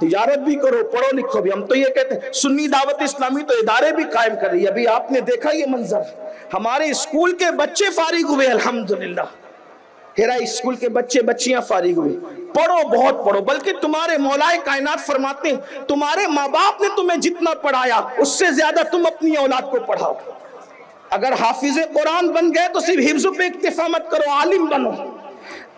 تجارت بھی کرو، پڑھو لکھو بھی. ہم تو یہ کہتے ہیں سنی دعوت اسلامی تو ادارے بھی قائم کر رہی ہے. ابھی آپ نے دیکھا یہ منظر، ہمارے اسکول کے بچے فارغ ہوئے الحمدللہ. ہیرا اسکول کے بچے بچیاں فارغ ہوئے. پڑھو، بہت پڑھو. بلکہ تمہارے مولا کائنات فرماتے ہیں تمہارے ماں باپ نے تمہیں جتنا پڑھایا اس سے زیادہ تم اپنی اولاد کو پڑھاؤ. اگر حافظ قرآن بن گئے تو صرف حفظ پہ اکتفا مت کرو، عالم بنو.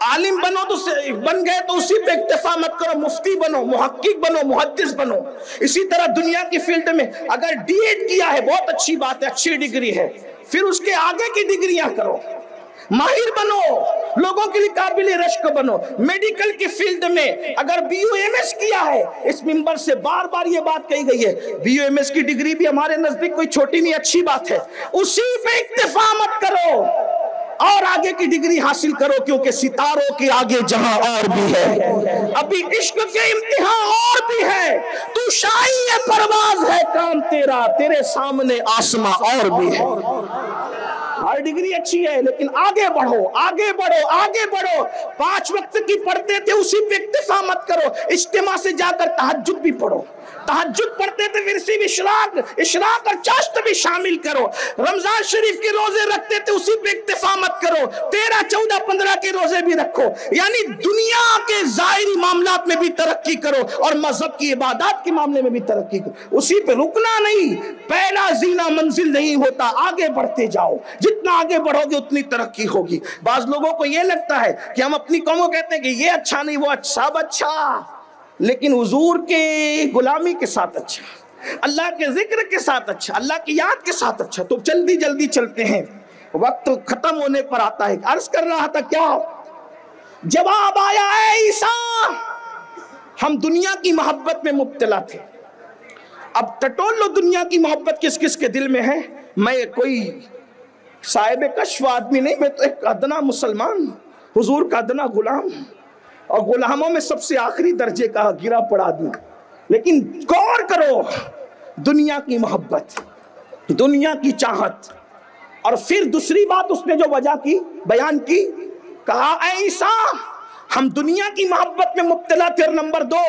عالم بنو تو بن گئے تو اسی پہ اکتفا مت کرو، مفتی بنو، محقق بنو، محدث بنو. اسی طرح دنیا کی فیلڈ میں اگر ڈی ایڈ کیا ہے بہت اچھی بات ہے، اچھی ڈگری ہے، پھر اس کے آگے کی ڈگریاں کرو، ماہر بنو، لوگوں کے لیے قابل رشک بنو. میڈیکل کی فیلڈ میں اگر بی یو ایم ایس کیا ہے، اس ممبر سے بار بار یہ بات کہی گئی ہے، بی یو ایم ایس کی ڈگری بھی ہمارے نزدیک کوئی چھوٹی نہیں، اچھی بات ہے. اسی پہ اکتفا مت کرو اور آگے کی ڈگری حاصل کرو، کیونکہ ستاروں کے آگے جہاں اور بھی ہے. ابھی عشق کے امتحان اور بھی ہے. تو شاہی پرواز ہے کام تیرا، تیرے سامنے آسماں اور بھی ہے. ہر ڈگری اچھی ہے لیکن آگے بڑھو، آگے بڑھو، آگے بڑھو. 5 وقت کی پڑھتے تھے اسی پہ اکتفا مت کرو. اجتماع سے جا کر تہجد بھی پڑھو. تہجد پڑھتے تھے پھر اسی میں اشراق اور چاشت بھی شامل کرو. رمضان شریف کے روزے رکھتے تھے اسی پہ اکتفا مت کرو. 13، 14، 15 کے روزے بھی رکھو. یعنی دنیا کے ظاہری معاملات میں بھی ترقی کرو اور مذہب کی عبادات کے معاملے میں بھی ترقی کرو. اسی پہ رکنا نہیں. پہلا زینہ منزل نہیں ہوتا، آگے بڑھتے جاؤ. جتنا آگے بڑھو گے اتنی ترقی ہوگی. بعض لوگوں کو یہ لگتا ہے کہ ہم اپنی قوم کو کہتے ہیں کہ یہ اچھا نہیں، وہ سب اچھا، لیکن حضور کے غلامی کے ساتھ اچھا، اللہ کے ذکر کے ساتھ اچھا، اللہ کی یاد کے ساتھ اچھا. تو جلدی جلدی چلتے ہیں، وقت ختم ہونے پر آتا ہے. عرض کر رہا تھا کیا جواب آیا، اے عیسیٰ ہم دنیا کی محبت میں مبتلا تھے. اب ٹٹول لو دنیا کی محبت کس کس کے دل میں ہے. میں کوئی صاحب کشف آدمی نہیں، میں تو ایک ادنا مسلمان، حضور کا ادنا غلام، اور غلاموں میں سب سے آخری درجے کا گرا پڑا آدمی. لیکن غور کرو، دنیا کی محبت، دنیا کی چاہت. اور پھر دوسری بات اس نے جو وجہ کی بیان کی، کہا اے عیسیٰ ہم دنیا کی محبت میں مبتلا تھے. اور نمبر 2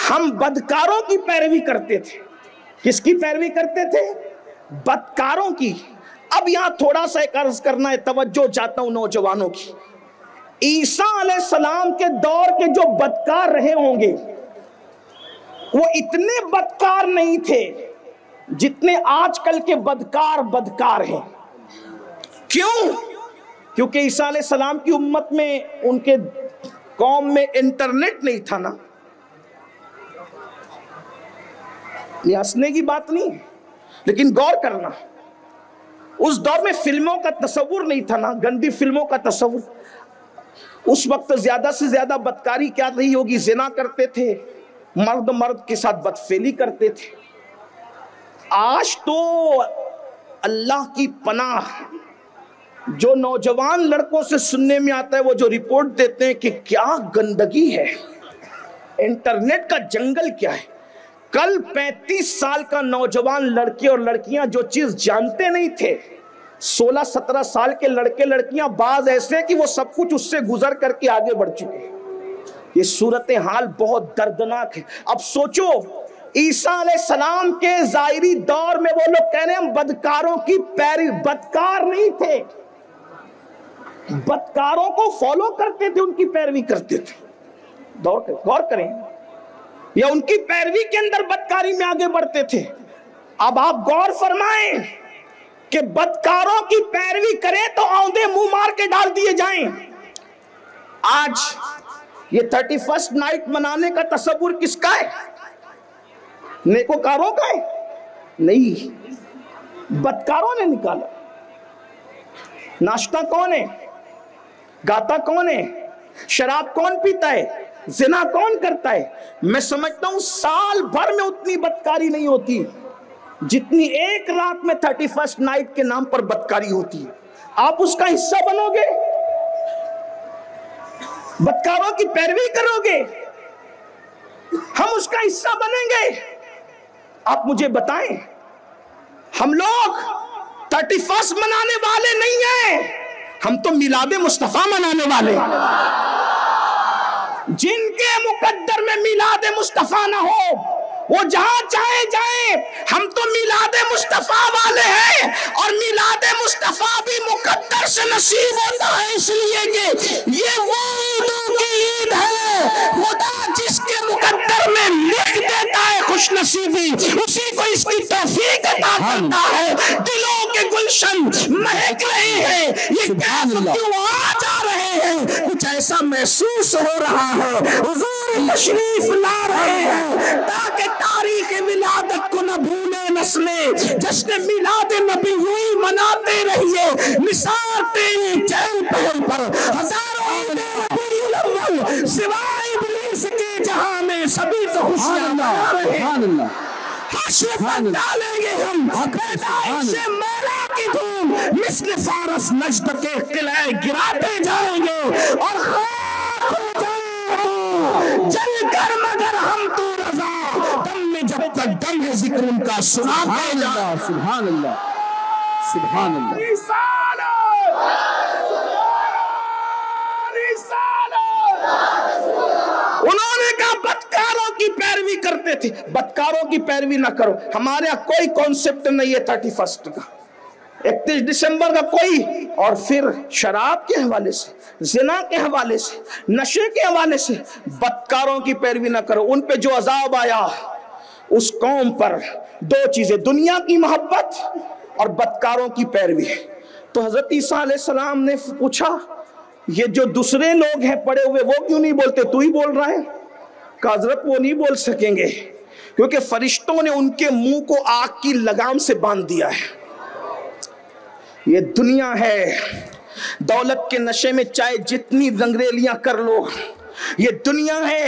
ہم بدکاروں کی پیروی کرتے تھے. کس کی پیروی کرتے تھے؟ بدکاروں کی. اب یہاں تھوڑا سا ایک عرض کرنا ہے، توجہ چاہتا ہوں نوجوانوں کی. عیسیٰ علیہ السلام کے دور کے جو بدکار رہے ہوں گے وہ اتنے بدکار نہیں تھے جتنے آج کل کے بدکار ہیں. کیوں؟ کیونکہ عیسیٰ علیہ السلام کی امت میں، ان کے قوم میں انٹرنیٹ نہیں تھا نا. یہ ہنسنے کی بات نہیں، لیکن غور کرنا، اس دور میں فلموں کا تصور نہیں تھا نا، گندی فلموں کا تصور. اس وقت زیادہ سے زیادہ بدکاری کیا رہی ہوگی؟ زنا کرتے تھے، مرد کے ساتھ بدفعلی کرتے تھے. آج تو اللہ کی پناہ جو نوجوان لڑکوں سے سننے میں آتا ہے، وہ جو رپورٹ دیتے ہیں کہ کیا گندگی ہے، انٹرنیٹ کا جنگل کیا ہے. کل 35 سال کا نوجوان لڑکے اور لڑکیاں جو چیز جانتے نہیں تھے، 16-17 سال کے لڑکے لڑکیاں بعض ایسے کہ وہ سب کچھ اس سے گزر کر کے آگے بڑھ چکے ہیں. یہ صورتحال بہت دردناک ہے. اب سوچو عیسیٰ علیہ السلام کے ظاہری دور میں وہ لوگ کہہ رہے ہیں ہم بدکاروں کی پیروی. بدکار نہیں تھے، بدکاروں کو فالو کرتے تھے، ان کی پیروی کرتے تھے. غور کریں، یا ان کی پیروی کے اندر بدکاری میں آگے بڑھتے تھے. اب آپ غور فرمائیں کہ بدکاروں کی پیروی کریں تو آندے منہ مار کے ڈال دیے جائیں. آج یہ 31st نائٹ منانے کا تصور کس کا ہے؟ نیکوکاروں کا ہے؟ نہیں، بدکاروں نے نکالا. ناشتہ کون ہے؟ گاتا کون ہے؟ شراب کون پیتا ہے؟ زنا کون کرتا ہے؟ میں سمجھتا ہوں سال بھر میں اتنی بدکاری نہیں ہوتی جتنی ایک رات میں 31st نائٹ کے نام پر بدکاری ہوتی ہے. آپ اس کا حصہ بنو گے؟ بدکاروں کی پیروی کرو گے؟ ہم اس کا حصہ بنیں گے؟ آپ مجھے بتائیں. ہم لوگ 31st منانے والے نہیں ہیں، ہم تو میلاد مصطفیٰ منانے والے. جن کے مقدر میں میلاد مصطفیٰ نہ ہو وہ جہاں چاہے جائیں، ہم تو میلاد مصطفیٰ والے ہیں، اور میلاد مصطفیٰ بھی مقدر سے نصیب ہوتا ہے، اس لیے کہ یہ وہ عیدوں کی عید ہے، خدا جس کے مقدر میں لکھ دیتا ہے خوش نصیبی، اسی کو اس کی توفیق عطا کرتا ہے۔ دلوں کے گلشن مہک رہے ہیں، یہ کیف کیوں آ جا رہے ہیں، کچھ ایسا محسوس ہو رہا ہے، حضور تشریف لا رہے ہیں تاکہ تاریخ ولادت کو نہ بھولے نسلیں، جشن میلاد نبی یوں ہی مناتے رہیے، نثار تیری چہل پہل پر ہزاروں عید ربیع الاول، سوائے ابلیس کے جہاں میں سبھی تو خوشیاں منا رہے ہیں۔ حشر پر ڈالیں گے ہم پیدائش مولا کی دھوم، مثل فارس نجد کے قلعے گراتے جائیں گے، اور خاک ہو جائیں تو جل کر مگر ہم تو رضا، دم میں جب تک دم ہے ذکر ان کا سناتے جائیں۔ سبحان اللہ، سبحان اللہ۔ انہوں نے کہا بدکاروں کی پیروی کرتے تھے، بدکاروں کی پیروی نہ کرو۔ ہمارے یہاں کوئی کانسیپٹ نہیں ہے 31 کا، 31 دسمبر کا کوئی، اور پھر شراب کے حوالے سے، زنا کے حوالے سے، نشے کے حوالے سے بدکاروں کی پیروی نہ کرو۔ ان پہ جو عذاب آیا اس قوم پر، دو چیزیں، دنیا کی محبت اور بدکاروں کی پیروی۔ تو حضرت عیسیٰ علیہ السلام نے پوچھا یہ جو دوسرے لوگ ہیں پڑے ہوئے وہ کیوں نہیں بولتے، تو ہی بول رہا ہے؟ کہ حضرت وہ نہیں بول سکیں گے کیونکہ فرشتوں نے ان کے منہ کو آگ کی لگام سے باندھ دیا ہے۔ یہ دنیا ہے، دولت کے نشے میں چاہے جتنی رنگریلیاں کر لو، یہ دنیا ہے،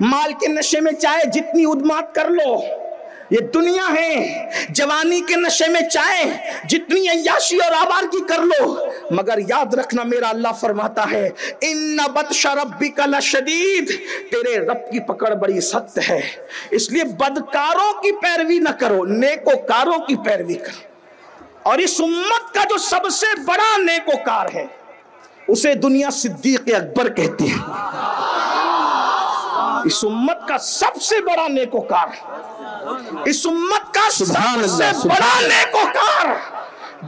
مال کے نشے میں چاہے جتنی ادمات کر لو، یہ دنیا ہے، جوانی کے نشے میں چاہے جتنی عیاشی اور آوارگی کر لو، مگر یاد رکھنا میرا اللہ فرماتا ہے ان بطش ربک لشدید، تیرے رب کی پکڑ بڑی سخت ہے، اس لیے بدکاروں کی پیروی نہ کرو، نیکوکاروں کی پیروی کرو۔ اور اس امت کا جو سب سے بڑا نیکوکار ہے اسے دنیا صدیق اکبر کہتی ہے۔ اس امت کا سب سے بڑا نیکوکار، اس امت کا سب سے بڑا نیکوکار،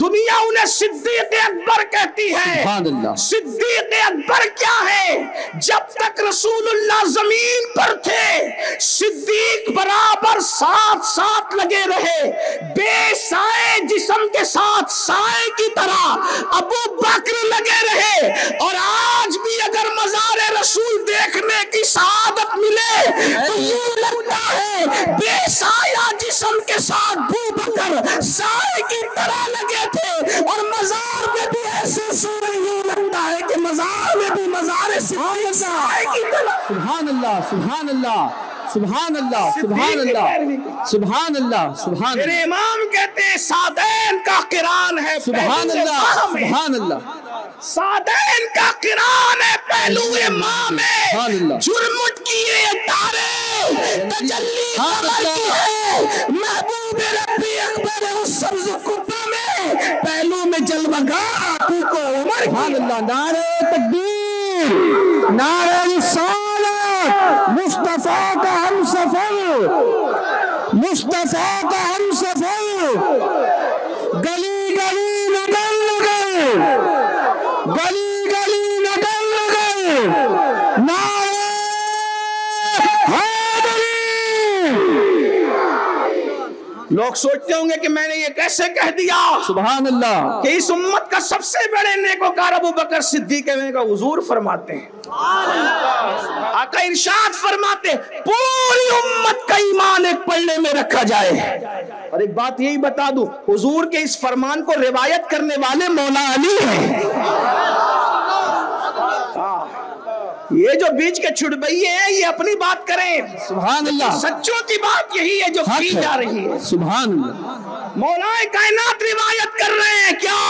دنیا انہیں صدیق اکبر کہتی ہے۔ صدیق اکبر کیا ہے؟ جب تک رسول اللہ زمین پر تھے صدیق برابر ساتھ ساتھ لگے رہے، بے سائے جسم کے ساتھ سائے کی طرح ابو بکر لگے رہے، اور آج بھی اگر مزار رسول دیکھنے کی سعادت ملے تو یوں لگتا ہے بے سایہ جسم کے ساتھ ابو بکر سائے کی طرح لگے تھے، اور مزار میں بھی ایسے سورے یوں لگتا ہے کہ مزار میں بھی مزار صدیق سائے کی طرح۔ سبحان اللہ، سبحان اللہ، سبحان اللہ، سبحان اللہ، سبحان اللہ، سبحان اللہ۔ میرے امام کہتے ہیں سعدین کا قران ہے، سبحان اللہ، سبحان اللہ، سعدین کا قران ہے پہلو ماں میں، جرمٹ کیے تارے تجلی قمر کی ہے، محبوب ربی اکبر اس سبز قبہ میں، پہلو میں جلوگاہ آقو کو عمر سبحان اللہ۔ نعرہ تکبیر، نعرہ رسالت، مصطفیٰ کا ہم سفر، مصطفیٰ کا ہم سفر، گلی گلی نکل گئے، گلی گلی نکل گئے، نعرہ حیدری۔ لوگ سوچتے ہوں گے کہ میں نے یہ کیسے کہہ دیا سبحان اللہ کہ اس امت کا سب سے بڑے نیکوکار ابو بکر صدیق ہے۔ میں نے کہا حضور فرماتے ہیں، آقا ارشاد فرماتے پوری امت کا ایمان ایک پلڑے میں رکھا جائے۔ اور ایک بات یہی بتا دوں، حضور کے اس فرمان کو روایت کرنے والے مولا علی ہیں۔ یہ جو بیچ کے چھڑبئیے ہیں یہ اپنی بات کریں، سبحان اللہ، سچوں کی بات یہی ہے جو کی جا رہی ہے۔ سبحان اللہ۔ مولا کائنات روایت کر رہے ہیں، کیا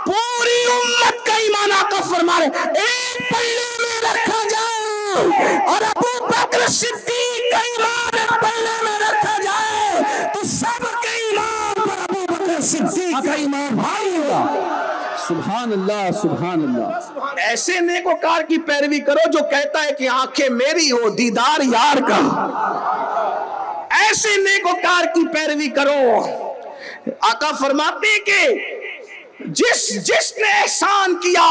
پوری امت کا ایمان آقا فرما رہے ایک پلڑے میں رکھا جائے، اور ابو بکر صدیق کا ایمان ایک پلڑے میں رکھا جائے تو سب کے ایمان پر ابو بکر صدیق کا ایمان بھاری ہوگا۔ سبحان سبحان اللہ سبحان اللہ. ایسے نیکوکار کی پیروی کرو جو کہتا ہے کہ آنکھیں میری ہو دیدار یار کا. ایسے نیکوکار کی پیروی کرو. آقا فرماتے ہیں کہ جس نے احسان کیا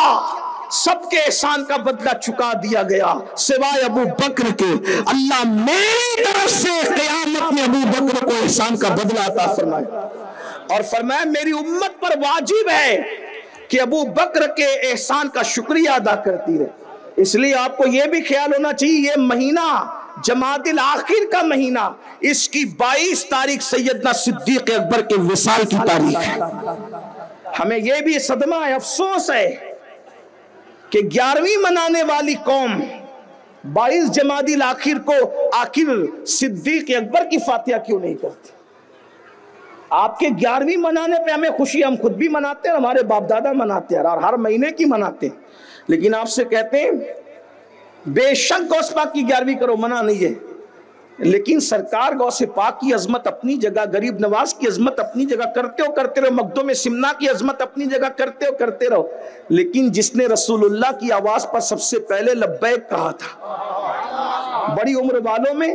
سب کے احسان کا بدلہ چکا دیا گیا سوائے ابو بکر کے. اللہ میری طرف سے قیامت میں ابو بکر کو احسان کا بدلہ عطا فرمائے. اور فرمایا میری امت پر واجب ہے کہ ابو بکر کے احسان کا شکریہ ادا کرتی رہے. اس لیے آپ کو یہ بھی خیال ہونا چاہیے یہ مہینہ جمادی الاخر کا مہینہ، اس کی 22 تاریخ سیدنا صدیق اکبر کے وصال کی تاریخ ہے. ہمیں یہ بھی صدمہ ہے، افسوس ہے کہ 11ویں منانے والی قوم 22 جمادی الاخر کو آخر صدیق اکبر کی فاتحہ کیوں نہیں کرتی. آپ کے 11ویں منانے پہ ہمیں خوشی، ہم خود بھی مناتے ہیں، ہمارے باپ دادا مناتے ہیں اور ہر مہینے کی مناتے ہیں. لیکن آپ سے کہتے ہیں بے شک غوث پاک کی 11ویں کرو، منع نہیں ہے، لیکن سرکار غوث پاک کی عظمت اپنی جگہ، غریب نواز کی عظمت اپنی جگہ، کرتے رہو مخدوم سمنا کی عظمت اپنی جگہ کرتے رہو. لیکن جس نے رسول اللہ کی آواز پر سب سے پہلے لبیک کہا تھا بڑی عمر والوں میں،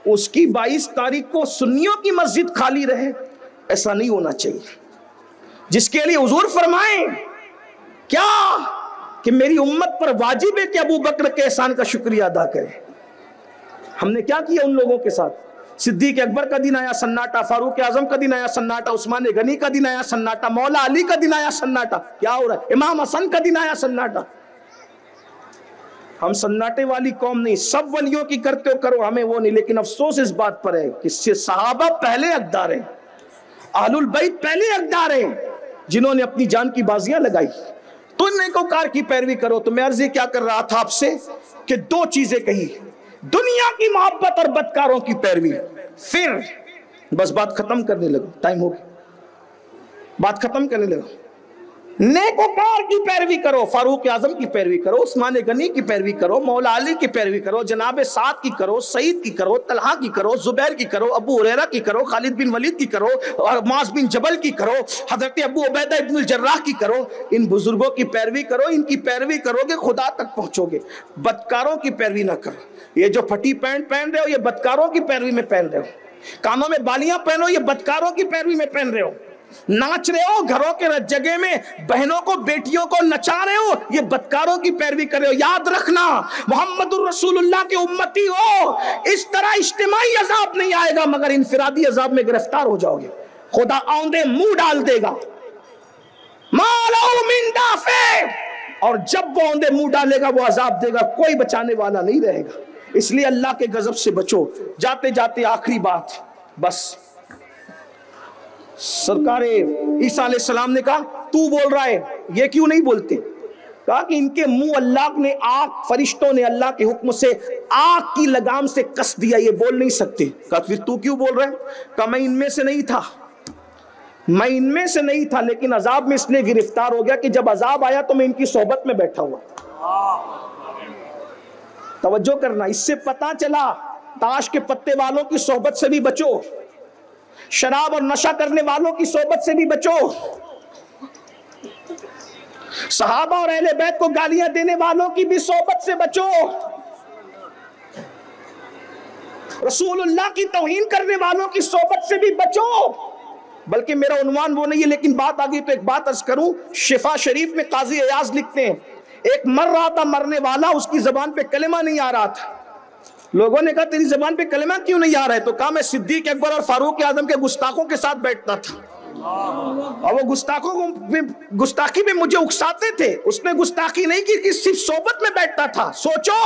اس کی 22 تاریخ کو سنیوں کی مسجد خالی رہے، ایسا نہیں ہونا چاہیے. جس کے لیے حضور فرمائیں کیا کہ میری امت پر واجب ہے کہ ابو بکر کے احسان کا شکریہ ادا کرے. ہم نے کیا کیا ان لوگوں کے ساتھ؟ صدیق اکبر کا دن آیا سناٹا، فاروق اعظم کا دن آیا سناٹا، عثمان غنی کا دن آیا سناٹا، مولا علی کا دن آیا سناٹا. کیا ہو رہا ہے؟ امام حسن کا دن آیا سناٹا. ہم سناٹے والی قوم نہیں، سب ولیوں کی کرتے ہو کرو، ہمیں وہ نہیں. لیکن افسوس اس بات پر ہے کہ صحابہ پہلے حقدار ہیں، اہل البیت پہلے حقدار ہیں جنہوں نے اپنی جان کی بازیاں لگائی. تو نیکوکار کی پیروی کرو. تو میں عرض کیا کر رہا تھا آپ سے کہ 2 چیزیں کہی، دنیا کی محبت اور بدکاروں کی پیروی. پھر بس بات ختم کرنے لگا، ٹائم ہو گیا، بات ختم کرنے لگا. نیکوکار کی پیروی کرو، فاروق اعظم کی پیروی کرو، عثمان غنی کی پیروی کرو، مولا علی کی پیروی کرو، جناب سعد کی کرو، سعید کی کرو، طلحہ کی کرو، زبیر کی کرو، ابو ہریرہ کی کرو، خالد بن ولید کی کرو، اور معاذ بن جبل کی کرو، حضرت ابو عبیدہ ابن الجراح کی کرو. ان بزرگوں کی پیروی کرو. ان کی پیروی کرو گے خدا تک پہنچو گے. بدکاروں کی پیروی نہ کرو. یہ جو پھٹی پینٹ پہن رہے ہو یہ بدکاروں کی پیروی میں پہن رہے ہو. کانوں میں بالیاں پہنو یہ بدکاروں کی پیروی میں پہن رہے ہو. ناچ رہے ہو گھروں کے جگہ میں، بہنوں کو بیٹیوں کو نچا رہے ہو، یہ بدکاروں کی پیروی کر رہے ہو. یاد رکھنا محمد الرسول اللہ کے امتی ہو، اس طرح اجتماعی عذاب نہیں آئے گا مگر انفرادی عذاب میں گرفتار ہو جاؤ گے. خدا آندے منہ ڈال دے گا، مالو من دافع، اور جب وہ آندے منہ ڈالے گا وہ عذاب دے گا، کوئی بچانے والا نہیں رہے گا. اس لیے اللہ کے غضب سے بچو. جاتے جاتے آخری بات، بس سرکار عیسیٰ علیہ السلام نے کہا تو بول رہا ہے، یہ کیوں نہیں بولتے؟ کہا کہ ان کے منہ اللہ نے آگ، فرشتوں نے اللہ کے حکم سے آگ کی لگام سے کس دیا، یہ بول نہیں سکتے. کہا پھر تو کیوں بول رہا ہے؟ کہا میں ان میں سے نہیں تھا، میں ان میں سے نہیں تھا، لیکن عذاب میں اس لیے گرفتار ہو گیا کہ جب عذاب آیا تو میں ان کی صحبت میں بیٹھا ہوا. توجہ کرنا، اس سے پتا چلا تاش کے پتے والوں کی صحبت سے بھی بچو، شراب اور نشہ کرنے والوں کی صحبت سے بھی بچو، صحابہ اور اہل بیت کو گالیاں دینے والوں کی بھی صحبت سے بچو، رسول اللہ کی توہین کرنے والوں کی صحبت سے بھی بچو. بلکہ میرا عنوان وہ نہیں ہے، لیکن بات آگئی تو ایک بات عرض کروں. شفا شریف میں قاضی ایاز لکھتے ہیں ایک مر رہا تھا مرنے والا، اس کی زبان پہ کلمہ نہیں آ رہا تھا. لوگوں نے کہا تیری زبان پہ کلمہ کیوں نہیں آ رہا ہے؟ تو کہا میں صدیق اکبر اور فاروق اعظم کے گستاخوں کے ساتھ بیٹھتا تھا اور وہ گستاخی میں مجھے اکساتے تھے. اس نے گستاخی نہیں کی، صرف صحبت میں بیٹھتا تھا. سوچو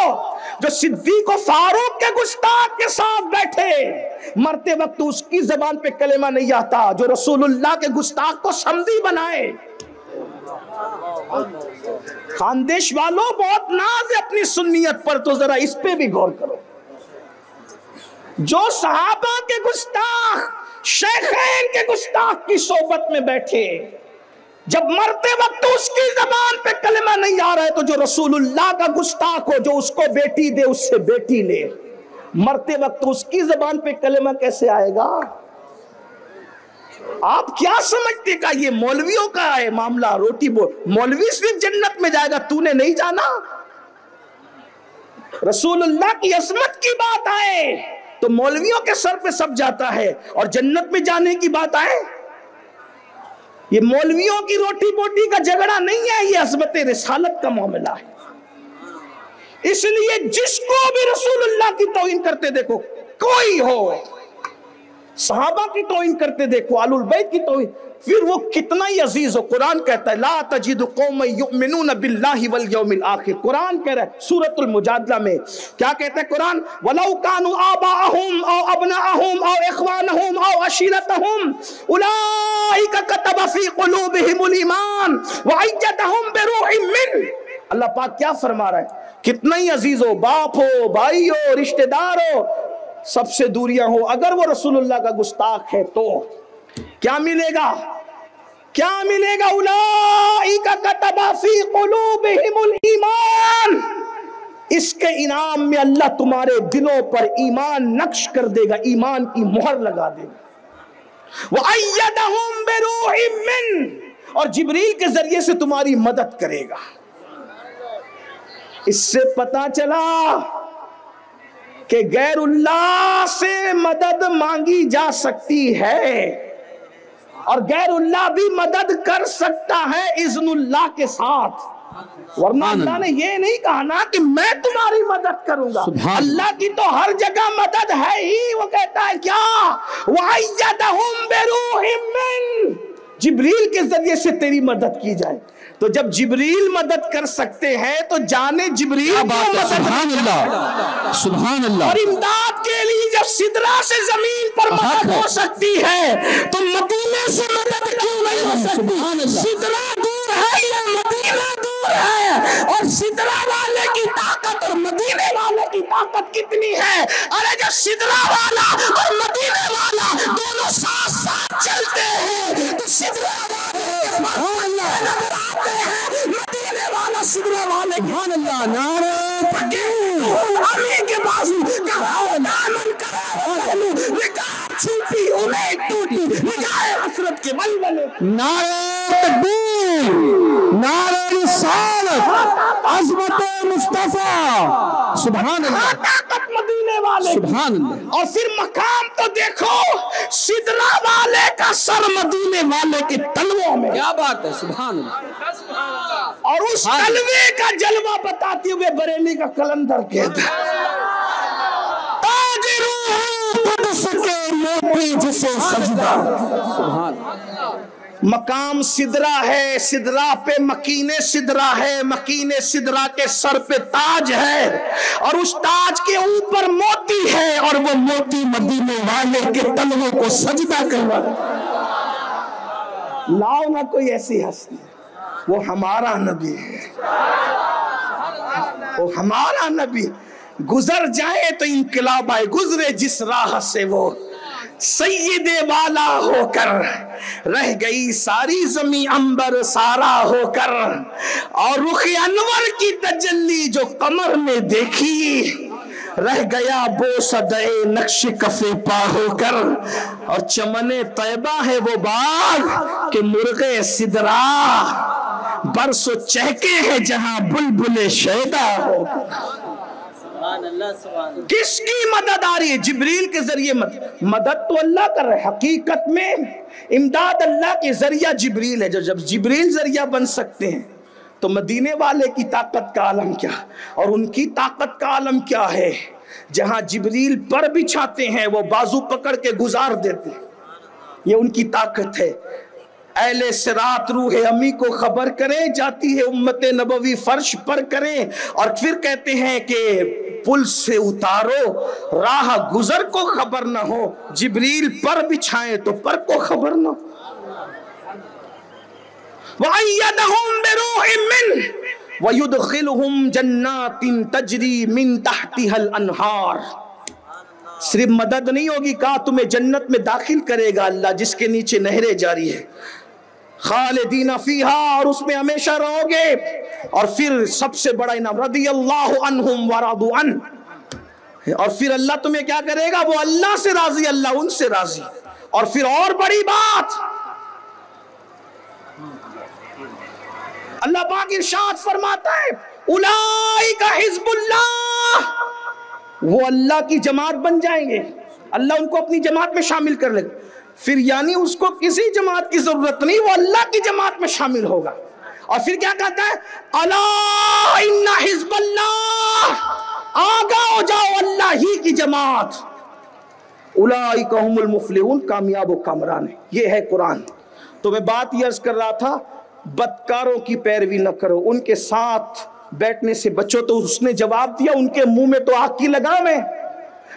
جو صدیق و فاروق کے گستاخ کے ساتھ بیٹھے، مرتے وقت اس کی زبان پہ کلمہ نہیں آتا، جو رسول اللہ کے گستاخ کو سمدی بنائے. خاندیش والوں بہت ناز ہے اپنی سنیت پر، تو ذرا اس پہ بھی غور کرو. جو صحابہ کے گستاخ، شیخین کے گستاخ کی صحبت میں بیٹھے، جب مرتے وقت اس کی زبان پہ کلمہ نہیں آ رہا ہے، تو جو رسول اللہ کا گستاخ ہو، جو اس کو بیٹی دے اس سے بیٹی لے، مرتے وقت اس کی زبان پہ کلمہ کیسے آئے گا؟ آپ کیا سمجھتے کہ یہ مولویوں کا ہے معاملہ؟ روٹی مولوی صرف جنت میں جائے گا، تو نے نہیں جانا؟ رسول اللہ کی عظمت کی بات آئے تو مولویوں کے سر پہ سب جاتا ہے، اور جنت میں جانے کی بات آئے یہ مولویوں کی روٹی بوٹی کا جھگڑا نہیں ہے، یہ عظمت رسالت کا معاملہ ہے۔ اس لیے جس کو بھی رسول اللہ کی توہین کرتے دیکھو، کوئی ہو، صحابہ کی توہین کرتے دیکھو، آل البیت کی توہین، پھر وہ کتنا ہی عزیز ہو۔ قرآن کہتا ہے لا تجد قوما یؤمنون باللہ والیوم الآخر، قرآن کہہ رہا ہے سورۃ المجادلہ میں، کیا کہتا ہے قرآن؟ وَلَوْ كَانُوا آبَاءَهُمْ أَوْ أَبْنَاءَهُمْ أَوْ إِخْوَانَهُمْ أَوْ عَشِيرَتَهُمْ أُولَئِكَ كَتَبَ فِي قُلُوبِهِمُ الْإِيمَانَ وَأَيَّدَهُمْ بِرُوحٍ مِّنْهُ۔ اللہ پاک کیا فرما رہا ہے؟ کتنا ہی عزیز ہو، باپ ہو، بھائی ہو، رشتہ دار ہو، سب سے دوریاں ہو، اگر وہ رسول اللہ کا گستاخ ہے تو کیا ملے گا؟ کیا ملے گا؟ اولئک کتب فی قلوبہم الایمان، اس کے انعام میں اللہ تمہارے دلوں پر ایمان نقش کر دے گا، ایمان کی مہر لگا دے گا۔ وَأَيَّدَهُمْ بِرُوحٍ مِّنْهُ، اور جبریل کے ذریعے سے تمہاری مدد کرے گا۔ اس سے پتا چلا کہ غیر اللہ سے مدد مانگی جا سکتی ہے، اور غیر اللہ بھی مدد کر سکتا ہے اذن اللہ کے ساتھ، ورنہ اللہ نے یہ نہیں کہا نا کہ میں تمہاری مدد کروں گا۔ اللہ کی تو ہر جگہ مدد ہے ہی، وہ کہتا ہے کیا؟ وَأَيَّدَهُمْ بِرُوحٍ مِّنْهُ، جبریل کے ذریعے سے تیری مدد کی جائے۔ تو جب جبریل مدد کر سکتے ہیں تو جانے جبریل کو مدد، سبحان اللہ، سبحان اللہ۔ اور امداد کے لیے جب سدرا سے زمین پر مدد ہو سکتی ہے تو مدینے سے مدد کیوں نہیں ہو سکتی؟ سدرا دور ہے یا مدینہ دور ہے؟ اور سدرا والے کی طاقت اور مدینے والے کی طاقت کتنی ہے؟ ارے جب سدرا والا اور مدینے والا دونوں ساتھ ساتھ چلتے ہیں تو سدرا والے مدینے والا سدرا والے، سبحان اللہ، نعرہ تکبیر، امین کے بازو کہا دامن کرا پہلو، نگاہ چھوٹی امید ٹوٹی، نگاہ حسرت کے ولولے، نعرہ تکبیر، نعرہ رسالت، عظمت مصطفیٰ، سبحان اللہ، طاقت مدینے والے، سبحان اللہ۔ اور پھر مقام تو دیکھو، سدرا والے کا سر مدینے والے کے تلووں میں، کیا بات ہے، سبحان اللہ۔ اور اس تلوے کا جلوہ بتاتے ہوئے بریلی کا کلندر کہتا ہے تاج روح قدس کے موتی جسے سجدہ، سبحان مقام سدرا ہے، سدرا پہ مکین سدرا ہے، مکین سدرا کے سر پہ تاج ہے، اور اس تاج کے اوپر موتی ہے، اور وہ موتی مدینے والے کے تلووں کو سجدہ کروا۔ لاؤ نہ کوئی ایسی ہستی، وہ ہمارا نبی ہے، وہ ہمارا نبی، گزر جائے تو انقلاب آئے، گزرے جس راہ سے وہ سید والا ہو کر، رہ گئی ساری زمین انبر سارا ہو کر، اور رخ انور کی تجلی جو قمر میں دیکھی، رہ گیا بوسدے نقش کف پا ہو کر، اور چمن طیبہ ہے وہ باغ کہ مرغ سدرا برس و چہکے ہیں جہاں بلبل شیدا ہو۔ کس کی مدد آ رہی ہے؟ جبریل کے ذریعے مدد تو اللہ کر رہے، حقیقت میں امداد اللہ کے ذریعہ جبریل ہے۔ جب جبریل ذریعہ بن سکتے ہیں تو مدینے والے کی طاقت کا عالم کیا، اور ان کی طاقت کا عالم کیا ہے؟ جہاں جبریل پر بچھاتے ہیں وہ بازو پکڑ کے گزار دیتے ہیں، یہ ان کی طاقت ہے۔ اہل صراط روح امی کو خبر کریں، جاتی ہے امت نبوی فرش پر کریں، اور پھر کہتے ہیں کہ پل سے اتارو راہ گزر کو خبر نہ ہو، جبریل پر بچھائیں تو پر کو خبر نہ ہو۔ وَأَيَّدَهُمْ بِرُوحٍ مِّنْهُ وَيُدْخِلُهُمْ جَنَّاتٍ تَجْرِي مِنْ تَحْتِهَا الْأَنْهَارِ، صرف مدد نہیں ہوگی، کہا تمہیں جنت میں داخل کرے گا اللہ جس کے نیچے نہریں جاری ہے، خالدین فیہا، اور اس میں ہمیشہ رہو گے، اور پھر سب سے بڑا انعام رضی اللہ عنہم ورضوا عنہ، اور پھر اللہ تمہیں کیا کرے گا؟ وہ اللہ سے راضی، اللہ ان سے راضی، اور پھر اور بڑی بات، اللہ پاک ارشاد فرماتا ہے اولئک حزب اللہ، وہ اللہ کی جماعت بن جائیں گے، اللہ ان کو اپنی جماعت میں شامل کر لے گا. پھر یعنی اس کو کسی جماعت کی ضرورت نہیں، وہ اللہ کی جماعت میں شامل ہوگا. اور پھر کیا کہتا ہے الا ان حزب اللہ، آگاہ ہو جاؤ اللہ ہی کی جماعت، اولئک هم المفلحون، کامیاب و کامران ہے. یہ ہے قرآن. تو میں بات یہ عرض کر رہا تھا بدکاروں کی پیروی نہ کرو، ان کے ساتھ بیٹھنے سے بچو. تو اس نے جواب دیا ان کے منہ میں تو آگ کی لگام ہے،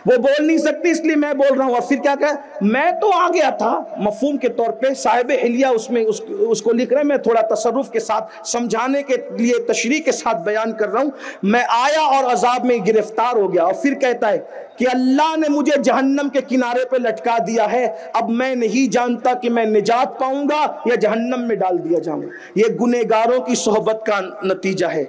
وہ بول نہیں سکتی اس لیے میں بول رہا ہوں. اور پھر کیا کہا میں تو آ گیا تھا مفہوم کے طور پہ، صاحب حلیہ اس کو لکھ رہے ہیں، میں تھوڑا تصرف کے ساتھ سمجھانے کے لیے تشریح کے ساتھ بیان کر رہا ہوں. میں آیا اور عذاب میں گرفتار ہو گیا. اور پھر کہتا ہے کہ اللہ نے مجھے جہنم کے کنارے پہ لٹکا دیا ہے، اب میں نہیں جانتا کہ میں نجات پاؤں گا یا جہنم میں ڈال دیا جاؤں گا. یہ گنہگاروں کی صحبت کا نتیجہ ہے.